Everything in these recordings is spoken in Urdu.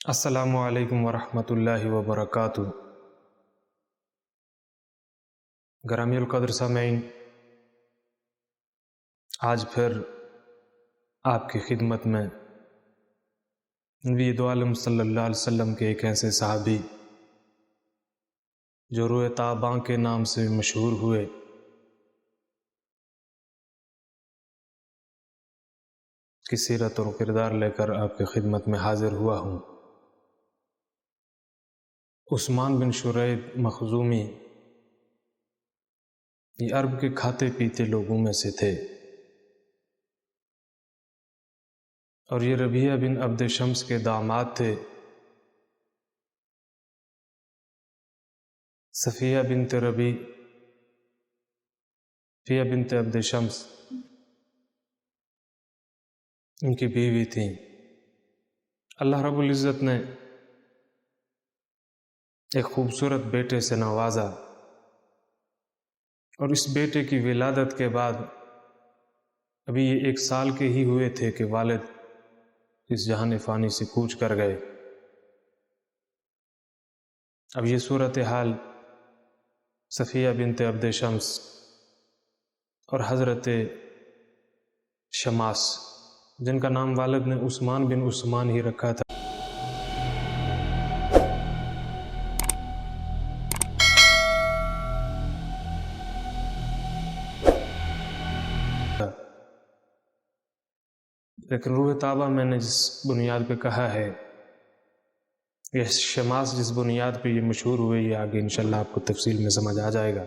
السلام علیکم ورحمۃ اللہ وبرکاتہ۔ گرامی القدر سامعین، آج پھر آپ کی خدمت میں نبی دو عالم صلی اللہ علیہ وسلم کے ایک ایسے صحابی جو روح تاباں کے نام سے مشہور ہوئے، کی سیرت اور کردار لے کر آپ کی خدمت میں حاضر ہوا ہوں۔ عثمان بن شرید مخزومی یہ عرب کے کھاتے پیتے لوگوں میں سے تھے، اور یہ ربیعہ بن عبد شمس کے داماد تھے۔ صفیہ بنت ربیعہ بنت عبد شمس ان کی بیوی تھیں۔ اللہ رب العزت نے ایک خوبصورت بیٹے سے نوازا، اور اس بیٹے کی ولادت کے بعد ابھی یہ 1 سال کے ہی ہوئے تھے کہ والد اس جہان فانی سے کوچ کر گئے۔ اب یہ صورتحال صفیہ بنت عبد شمس اور حضرت شماس، جن کا نام والد نے عثمان بن عثمان ہی رکھا تھا، لیکن روح طابہ میں نے جس بنیاد پہ کہا ہے، یہ شماس جس بنیاد پہ یہ مشہور ہوئے، یہ آگے انشاءاللہ آپ کو تفصیل میں سمجھ آ جائے گا۔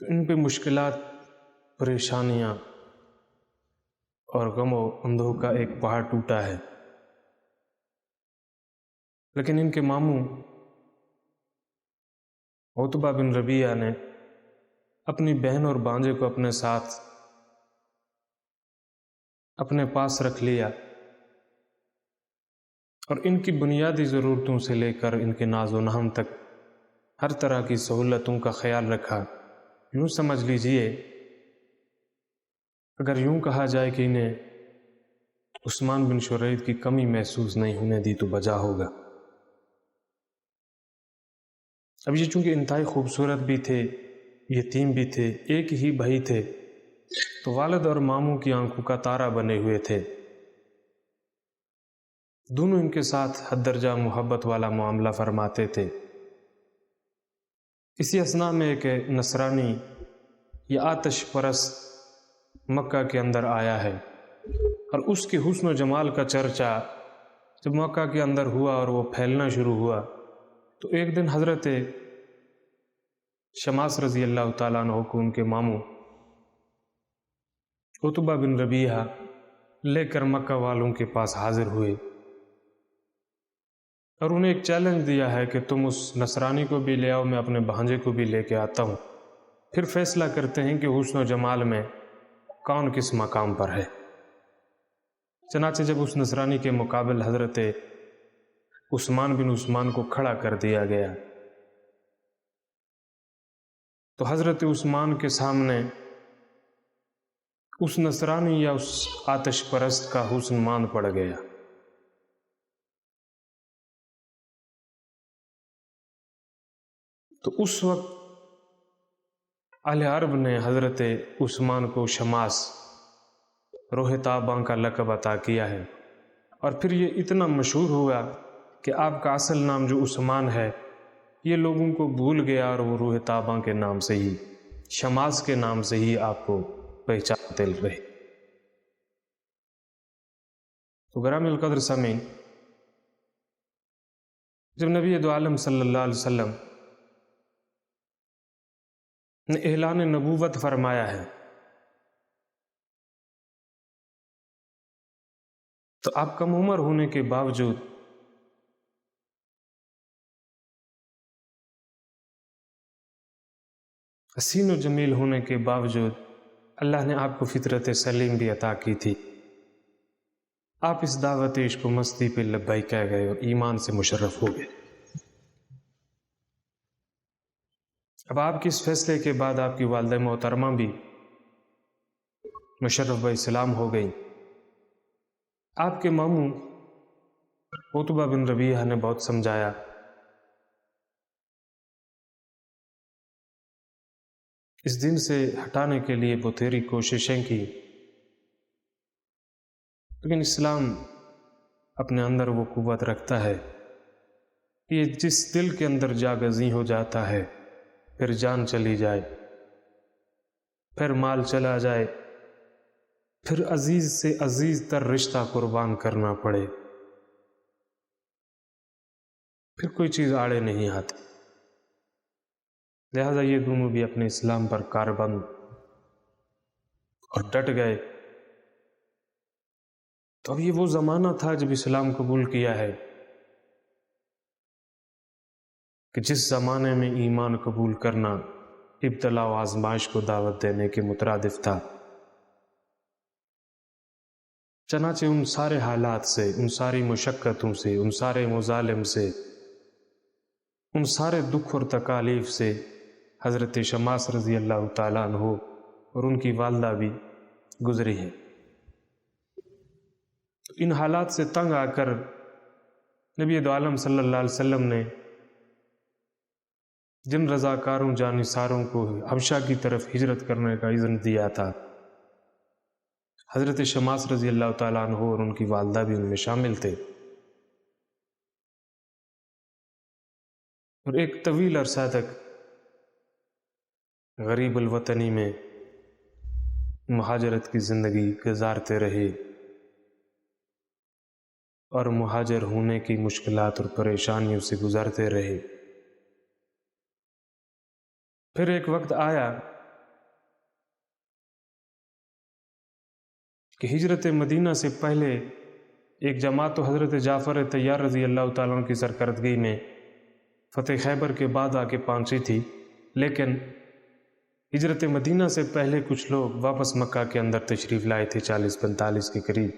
تو ان پہ مشکلات، پریشانیاں اور غم و اندوہ کا ایک پہاڑ ٹوٹا ہے، لیکن ان کے ماموں عتبہ بن ربیعہ نے اپنی بہن اور بانجے کو اپنے ساتھ اپنے پاس رکھ لیا، اور ان کی بنیادی ضرورتوں سے لے کر ان کے ناز و نہم تک ہر طرح کی سہولتوں کا خیال رکھا۔ یوں سمجھ لیجئے، اگر یوں کہا جائے کہ انہیں عثمان بن شرید کی کمی محسوس نہیں ہونے دی تو بجا ہوگا۔ اب یہ چونکہ انتہائی خوبصورت بھی تھے، یتیم بھی تھے، ایک ہی بھائی تھے، تو والد اور ماموں کی آنکھوں کا تارا بنے ہوئے تھے۔ دونوں ان کے ساتھ حد درجہ محبت والا معاملہ فرماتے تھے۔ اسی اثناء میں ایک نصرانی یا آتش پرست مکہ کے اندر آیا ہے، اور اس کے حسن و جمال کا چرچا جب مکہ کے اندر ہوا اور وہ پھیلنا شروع ہوا، تو ایک دن حضرت شماس رضی اللہ تعالیٰ عنہ کو ان کے ماموں عتبہ بن ربیعہ لے کر مکہ والوں کے پاس حاضر ہوئے، اور انہیں ایک چیلنج دیا ہے کہ تم اس نصرانی کو بھی لے آؤ، میں اپنے بھانجے کو بھی لے کے آتا ہوں، پھر فیصلہ کرتے ہیں کہ حسن و جمال میں کون کس مقام پر ہے۔ چنانچہ جب اس نصرانی کے مقابل حضرت عثمان بن عثمان کو کھڑا کر دیا گیا، تو حضرت عثمان کے سامنے اس نصرانی یا اس آتش پرست کا حسن مان پڑ گیا۔ تو اس وقت اہل عرب نے حضرت عثمان کو شماس، روح تاباں کا لقب عطا کیا ہے، اور پھر یہ اتنا مشہور ہوا کہ آپ کا اصل نام جو عثمان ہے یہ لوگوں کو بھول گیا، اور وہ روح تاباں کے نام سے ہی، شماس کے نام سے ہی آپ کو پہچانتے رہے۔ تو گرامی القدر سامعین، جب نبی دو عالم صلی اللہ علیہ وسلم نے اعلان نبوت فرمایا ہے، تو آپ کم عمر ہونے کے باوجود حسین و جمیل ہونے کے باوجود اللہ نے آپ کو فطرت سلیم بھی عطا کی تھی۔ آپ اس دعوت عشق و مستی پہ لبیک کہہ گئے اور ایمان سے مشرف ہو گئے۔ اب آپ کے اس فیصلے کے بعد آپ کی والدہ محترمہ بھی مشرف با اسلام ہو گئی، آپ کے ماموں عتبہ بن ربیعہ نے بہت سمجھایا، اس دن سے ہٹانے کے لیے بتھیری کوششیں کی، لیکن اسلام اپنے اندر وہ قوت رکھتا ہے کہ یہ جس دل کے اندر جاگزیں ہو جاتا ہے، پھر جان چلی جائے، پھر مال چلا جائے، پھر عزیز سے عزیز تر رشتہ قربان کرنا پڑے، پھر کوئی چیز آڑے نہیں آتی۔ لہذا یہ دونوں بھی اپنے اسلام پر کاربند اور ڈٹ گئے۔ تو اب یہ وہ زمانہ تھا جب اسلام قبول کیا ہے کہ جس زمانے میں ایمان قبول کرنا ابتلا و آزمائش کو دعوت دینے کے مترادف تھا۔ چنانچہ ان سارے حالات سے، ان ساری مشقتوں سے، ان سارے مظالم سے، ان سارے دکھ اور تکالیف سے حضرت شماس رضی اللہ تعالیٰ عنہ اور ان کی والدہ بھی گزری ہیں۔ ان حالات سے تنگ آ کر نبی دو عالم صلی اللہ علیہ وسلم نے جن رضاکاروں جانثاروں کو حبشہ کی طرف ہجرت کرنے کا اذن دیا تھا، حضرت شماس رضی اللہ تعالیٰ عنہ اور ان کی والدہ بھی ان میں شامل تھے، اور ایک طویل عرصہ تک غریب الوطنی میں مہاجرت کی زندگی گزارتے رہے، اور مہاجر ہونے کی مشکلات اور پریشانیوں سے گزرتے رہے۔ پھر ایک وقت آیا کہ ہجرت مدینہ سے پہلے ایک جماعت تو حضرت جعفر طیار رضی اللہ تعالیٰ عنہ کی سرکردگی میں فتح خیبر کے بعد آ کے پہنچی تھی، لیکن ہجرت مدینہ سے پہلے کچھ لوگ واپس مکہ کے اندر تشریف لائے تھے، 40-45 کے قریب۔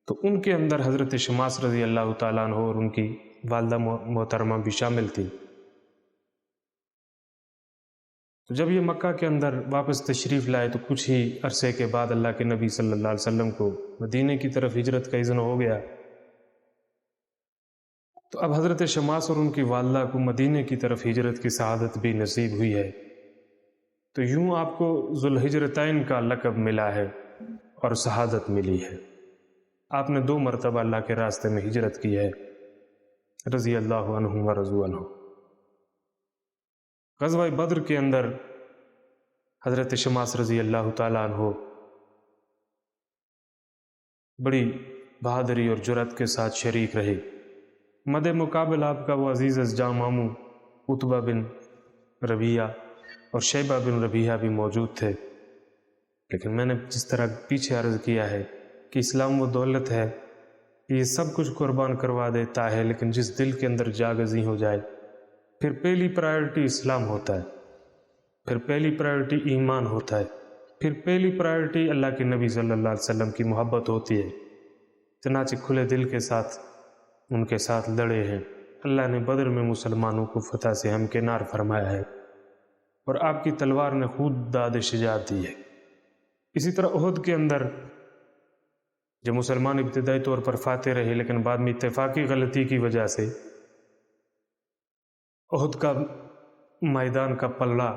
تو ان کے اندر حضرت شماس رضی اللہ تعالیٰ عنہ اور ان کی والدہ محترمہ بھی شامل تھی۔ تو جب یہ مکہ کے اندر واپس تشریف لائے تو کچھ ہی عرصے کے بعد اللہ کے نبی صلی اللہ علیہ وسلم کو مدینے کی طرف ہجرت کا اذن ہو گیا۔ تو اب حضرت شماس اور ان کی والدہ کو مدینے کی طرف ہجرت کی سعادت بھی نصیب ہوئی ہے۔ تو یوں آپ کو ذوالہجرتین کا لقب ملا ہے اور سعادت ملی ہے۔ آپ نے 2 مرتبہ اللہ کے راستے میں ہجرت کی ہے، رضی اللہ عنہ و رضوا عنہ۔ غزوہ بدر کے اندر حضرت شماس رضی اللہ تعالیٰ عنہ بڑی بہادری اور جرأت کے ساتھ شریک رہے۔ مد مقابل آپ کا وہ عزیز ازجاں ماموں عتبہ بن ربیعہ اور شیبہ بن ربیعہ بھی موجود تھے، لیکن میں نے جس طرح پیچھے عرض کیا ہے کہ اسلام وہ دولت ہے کہ یہ سب کچھ قربان کروا دیتا ہے، لیکن جس دل کے اندر جاگزیں ہو جائے، پھر پہلی پرائرٹی اسلام ہوتا ہے، پھر پہلی پرائرٹی ایمان ہوتا ہے، پھر پہلی پرائرٹی اللہ کے نبی صلی اللہ علیہ وسلم کی محبت ہوتی ہے۔ چنانچہ کھلے دل کے ساتھ ان کے ساتھ لڑے ہیں۔ اللہ نے بدر میں مسلمانوں کو فتح سے ہمکنار فرمایا ہے، اور آپ کی تلوار نے خود داد شجاعت دی ہے۔ اسی طرح احد کے اندر جب مسلمان ابتدائی طور پر فاتح رہے، لیکن بعد میں اتفاقی غلطی کی وجہ سے احد کا میدان کا پلڑا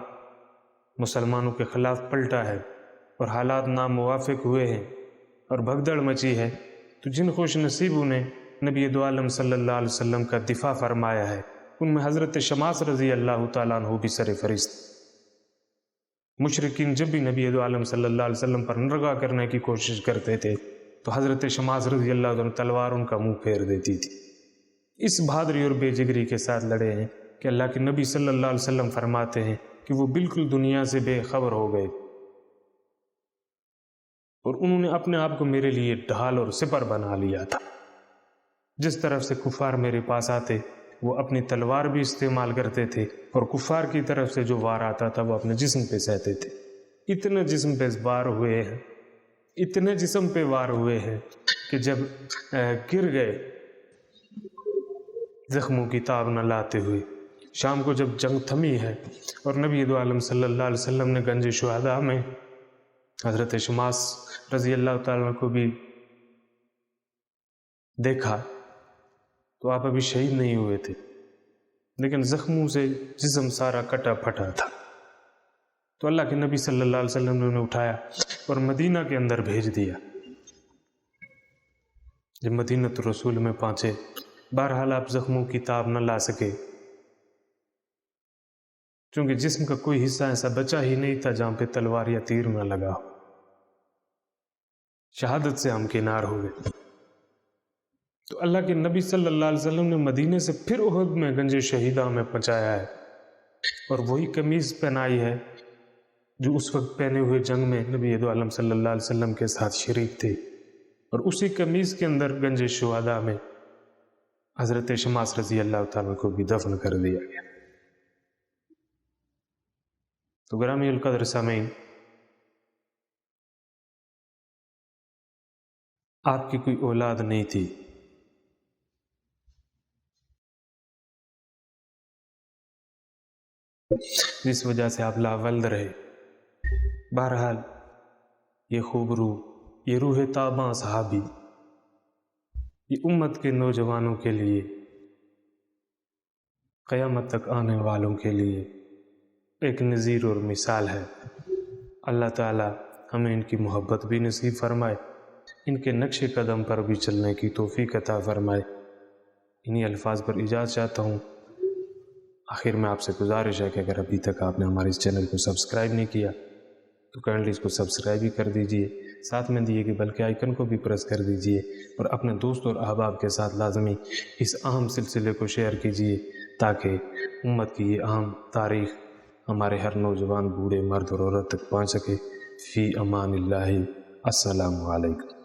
مسلمانوں کے خلاف پلٹا ہے، اور حالات ناموافق ہوئے ہیں اور بھگدڑ مچی ہے، تو جن خوش نصیبوں نے نبی دو عالم صلی اللہ علیہ وسلم کا دفاع فرمایا ہے، ان میں حضرت شماس رضی اللہ تعالیٰ عنہ بھی سر فہرست۔ مشرکین جب بھی نبی دو عالم صلی اللہ علیہ وسلم پر نرغا کرنے کی کوشش کرتے تھے تو حضرت شماس رضی اللہ عنہ تلوار ان کا منہ پھیر دیتی تھی۔ اس بہادری اور بے جگری کے ساتھ لڑے ہیں کہ اللہ کے نبی صلی اللہ علیہ وسلم فرماتے ہیں کہ وہ بالکل دنیا سے بے خبر ہو گئے، اور انہوں نے اپنے آپ کو میرے لیے ڈھال اور سپر بنا لیا تھا۔ جس طرف سے کفار میرے پاس آتے وہ اپنی تلوار بھی استعمال کرتے تھے، اور کفار کی طرف سے جو وار آتا تھا وہ اپنے جسم پہ سہتے تھے۔ اتنے جسم پہ وار ہوئے ہیں، اتنے جسم پہ وار ہوئے ہیں کہ جب گر گئے زخموں کی تاب نہ لاتے ہوئے، شام کو جب جنگ تھمی ہے اور نبی دو عالم صلی اللہ علیہ وسلم نے گنج شہداء میں حضرت شماس رضی اللہ تعالیٰ کو بھی دیکھا تو آپ ابھی شہید نہیں ہوئے تھے، لیکن زخموں سے جسم سارا کٹا پھٹا تھا۔ تو اللہ کے نبی صلی اللہ علیہ وسلم نے انہیں اٹھایا اور مدینہ کے اندر بھیج دیا۔ جب مدینۃ الرسول میں پہنچے، بہرحال آپ زخموں کی تاب نہ لا سکے، چونکہ جسم کا کوئی حصہ ایسا بچا ہی نہیں تھا جہاں پہ تلوار یا تیر نہ لگا ہو۔ شہادت سے ہمکنار ہو گئے۔ تو اللہ کے نبی صلی اللہ علیہ وسلم نے مدینے سے پھر احد میں گنج شہیدہ میں پہنچایا ہے، اور وہی قمیض پہنائی ہے جو اس وقت پہنے ہوئے جنگ میں نبی دو عالم صلی اللہ علیہ وسلم کے ساتھ شریک تھے، اور اسی قمیض کے اندر گنج شہداء میں حضرت شماس رضی اللہ تعالیٰ کو بھی دفن کر دیا گیا۔ تو گرامی القدر سامعین، آپ کی کوئی اولاد نہیں تھی، جس وجہ سے آپ لاولد رہے۔ بہرحال یہ خوبرو، یہ روح تاباں صحابی، یہ امت کے نوجوانوں کے لیے، قیامت تک آنے والوں کے لیے ایک نظیر اور مثال ہے۔ اللہ تعالی ہمیں ان کی محبت بھی نصیب فرمائے، ان کے نقش قدم پر بھی چلنے کی توفیق عطا فرمائے۔ انہی الفاظ پر اجازت چاہتا ہوں۔ آخر میں آپ سے گزارش ہے کہ اگر ابھی تک آپ نے ہمارے اس چینل کو سبسکرائب نہیں کیا تو کائنڈلی اس کو سبسکرائب بھی کر دیجئے، ساتھ میں دیے گئے بلکہ آئیکن کو بھی پریس کر دیجئے، اور اپنے دوست اور احباب کے ساتھ لازمی اس اہم سلسلے کو شیئر کیجئے، تاکہ امت کی یہ اہم تاریخ ہمارے ہر نوجوان، بوڑھے، مرد اور عورت تک پہنچ سکے۔ فی امان اللہ، السلام علیکم۔